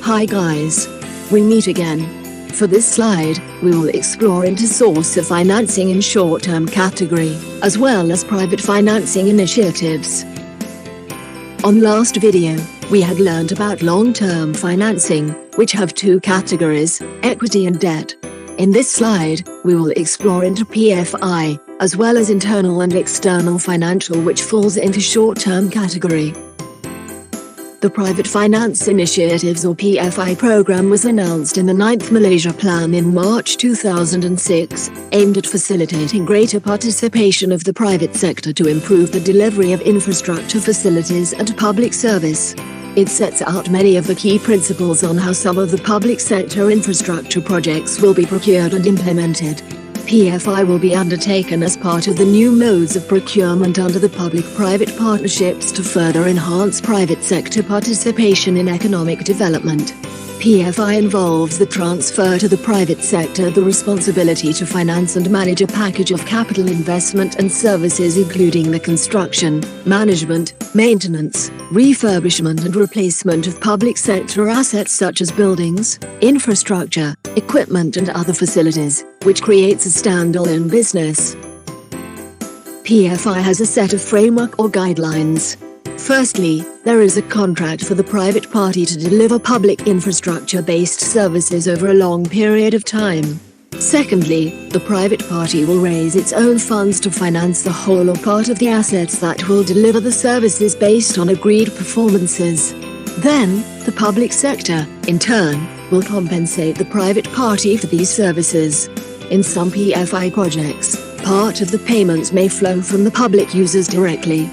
Hi guys. We meet again. For this slide, we will explore into source of financing in short-term category, as well as private financing initiatives. On last video, we had learned about long-term financing, which have two categories, equity and debt. In this slide, we will explore into PFI, as well as internal and external financial, which falls into short-term category. The Private Finance Initiatives or PFI program was announced in the 9th Malaysia Plan in March 2006, aimed at facilitating greater participation of the private sector to improve the delivery of infrastructure facilities and public service. It sets out many of the key principles on how some of the public sector infrastructure projects will be procured and implemented. PFI will be undertaken as part of the new modes of procurement under the public-private partnerships to further enhance private sector participation in economic development. PFI involves the transfer to the private sector the responsibility to finance and manage a package of capital investment and services including the construction, management, maintenance, refurbishment and replacement of public sector assets such as buildings, infrastructure, equipment and other facilities, which creates a standalone business. PFI has a set of framework or guidelines. Firstly, there is a contract for the private party to deliver public infrastructure-based services over a long period of time. Secondly, the private party will raise its own funds to finance the whole or part of the assets that will deliver the services based on agreed performances. Then, the public sector, in turn, will compensate the private party for these services. In some PFI projects, part of the payments may flow from the public users directly.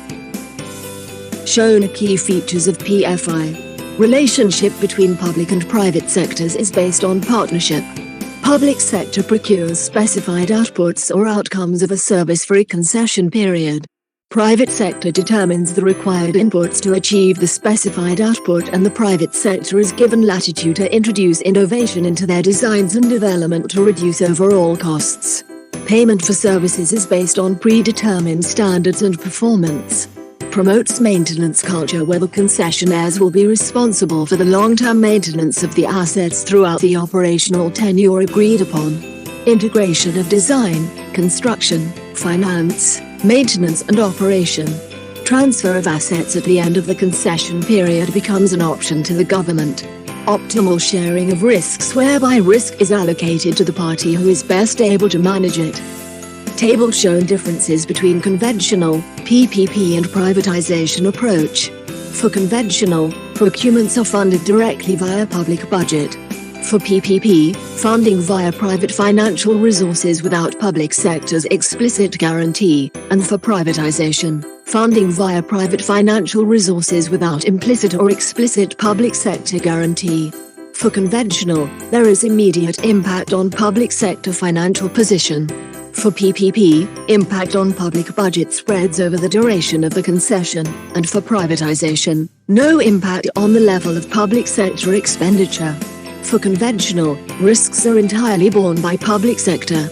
Shown are key features of PFI. Relationship between public and private sectors is based on partnership. Public sector procures specified outputs or outcomes of a service for a concession period. Private sector determines the required inputs to achieve the specified output, and the private sector is given latitude to introduce innovation into their designs and development to reduce overall costs. Payment for services is based on predetermined standards and performance. Promotes maintenance culture where the concessionaires will be responsible for the long-term maintenance of the assets throughout the operational tenure agreed upon. Integration of design, construction, finance, maintenance and operation. Transfer of assets at the end of the concession period becomes an option to the government. Optimal sharing of risks whereby risk is allocated to the party who is best able to manage it. Table showing differences between conventional, PPP and privatization approach. For conventional, procurements are funded directly via public budget. For PPP, funding via private financial resources without public sector's explicit guarantee, and for privatization, funding via private financial resources without implicit or explicit public sector guarantee. For conventional, there is immediate impact on public sector financial position. For PPP, impact on public budget spreads over the duration of the concession, and for privatization, no impact on the level of public sector expenditure. For conventional, risks are entirely borne by public sector.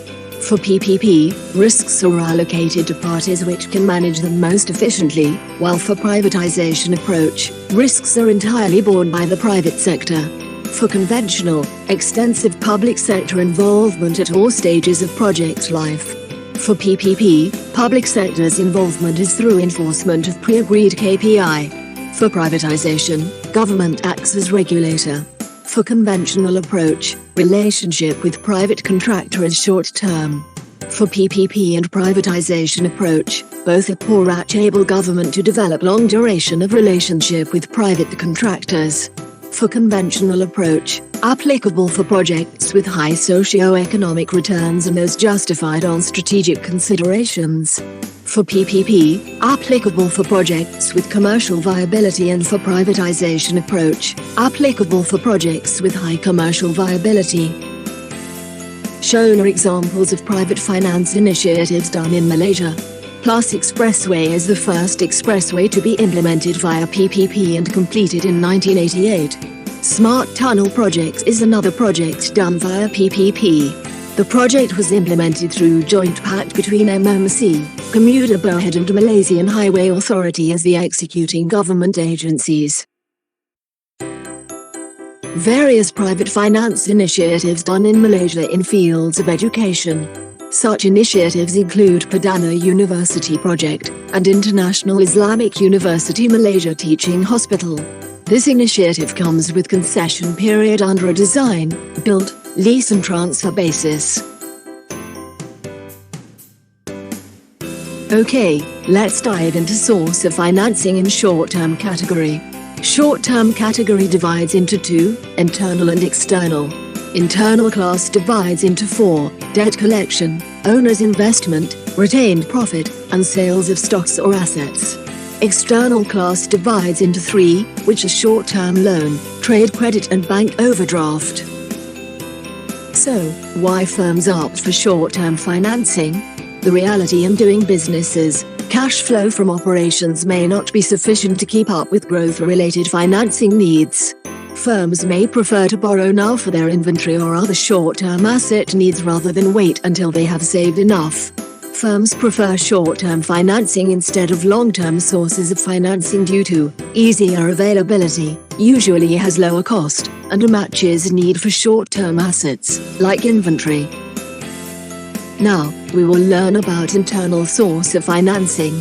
For PPP, risks are allocated to parties which can manage them most efficiently, while for privatization approach, risks are entirely borne by the private sector. For conventional, extensive public sector involvement at all stages of project life. For PPP, public sector's involvement is through enforcement of pre-agreed KPI. For privatization, government acts as regulator. For conventional approach, relationship with private contractor is short-term. For PPP and privatization approach, both enable government to develop long duration of relationship with private contractors. For conventional approach, applicable for projects with high socio-economic returns and those justified on strategic considerations. For PPP, applicable for projects with commercial viability, and for privatization approach, applicable for projects with high commercial viability. Shown are examples of private finance initiatives done in Malaysia. Plus Expressway is the first expressway to be implemented via PPP and completed in 1988. Smart Tunnel Projects is another project done via PPP. The project was implemented through joint pact between MMC, Commuter Berhad and Malaysian Highway Authority as the executing government agencies. Various private finance initiatives done in Malaysia in fields of education. Such initiatives include Perdana University Project and International Islamic University Malaysia Teaching Hospital. This initiative comes with concession period under a design, build, lease and transfer basis. Okay, let's dive into source of financing in short-term category. Short-term category divides into two, internal and external. Internal class divides into four, debt collection, owner's investment, retained profit, and sales of stocks or assets. External class divides into three, which is short-term loan, trade credit and bank overdraft. So, why firms opt for short-term financing? The reality in doing business is, cash flow from operations may not be sufficient to keep up with growth-related financing needs. Firms may prefer to borrow now for their inventory or other short-term asset needs rather than wait until they have saved enough. Firms prefer short-term financing instead of long-term sources of financing due to easier availability, usually has lower cost, and matches need for short-term assets, like inventory. Now, we will learn about internal source of financing.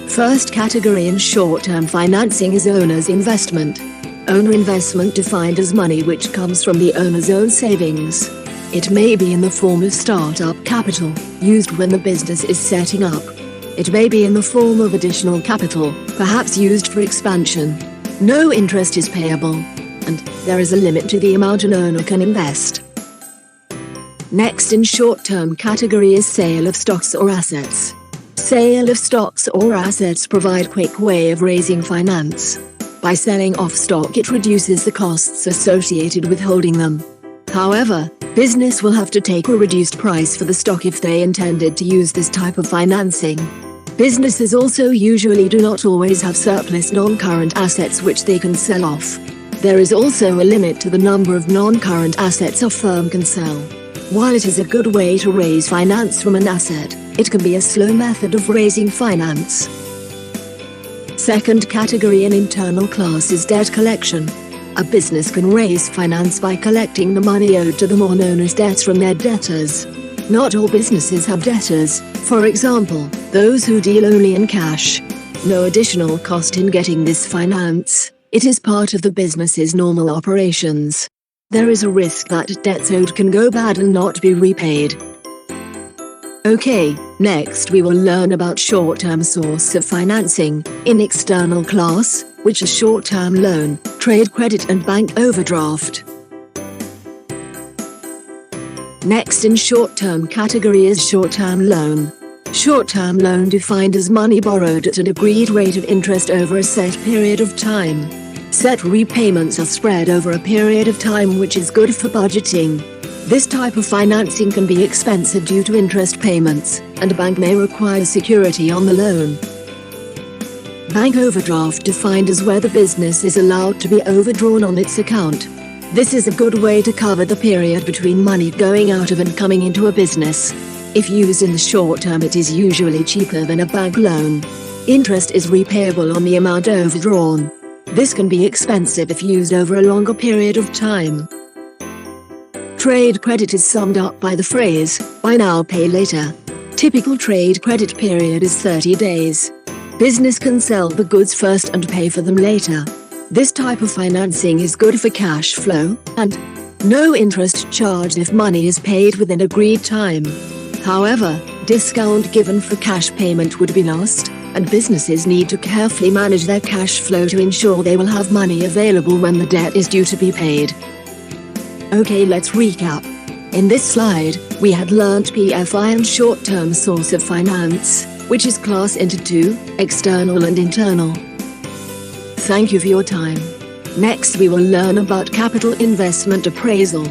First category in short-term financing is owner's investment. Owner investment defined as money which comes from the owner's own savings. It may be in the form of start-up capital, used when the business is setting up. It may be in the form of additional capital, perhaps used for expansion. No interest is payable, and there is a limit to the amount an owner can invest. Next in short-term category is sale of stocks or assets. Sale of stocks or assets provide quick way of raising finance. By selling off stock it reduces the costs associated with holding them. However, business will have to take a reduced price for the stock if they intended to use this type of financing. Businesses also usually do not always have surplus non-current assets which they can sell off. There is also a limit to the number of non-current assets a firm can sell. While it is a good way to raise finance from an asset, it can be a slow method of raising finance. Second category in internal class is debt collection. A business can raise finance by collecting the money owed to them or known as debts from their debtors. Not all businesses have debtors, for example, those who deal only in cash. No additional cost in getting this finance, it is part of the business's normal operations. There is a risk that debts owed can go bad and not be repaid. Okay, next we will learn about short-term source of financing in external class, which is short-term loan, trade credit and bank overdraft. Next in short-term category is short-term loan. Short-term loan defined as money borrowed at an agreed rate of interest over a set period of time. Set repayments are spread over a period of time which is good for budgeting. This type of financing can be expensive due to interest payments, and a bank may require security on the loan. Bank overdraft defined as where the business is allowed to be overdrawn on its account. This is a good way to cover the period between money going out of and coming into a business. If used in the short term it is usually cheaper than a bank loan. Interest is repayable on the amount overdrawn. This can be expensive if used over a longer period of time. Trade credit is summed up by the phrase, buy now pay later. Typical trade credit period is 30 days. Business can sell the goods first and pay for them later. This type of financing is good for cash flow, and no interest charged if money is paid within agreed time. However, discount given for cash payment would be lost, and businesses need to carefully manage their cash flow to ensure they will have money available when the debt is due to be paid. Okay, let's recap. In this slide, we had learnt PFI and short-term source of finance, which is class into two, external and internal. Thank you for your time. Next we will learn about capital investment appraisal.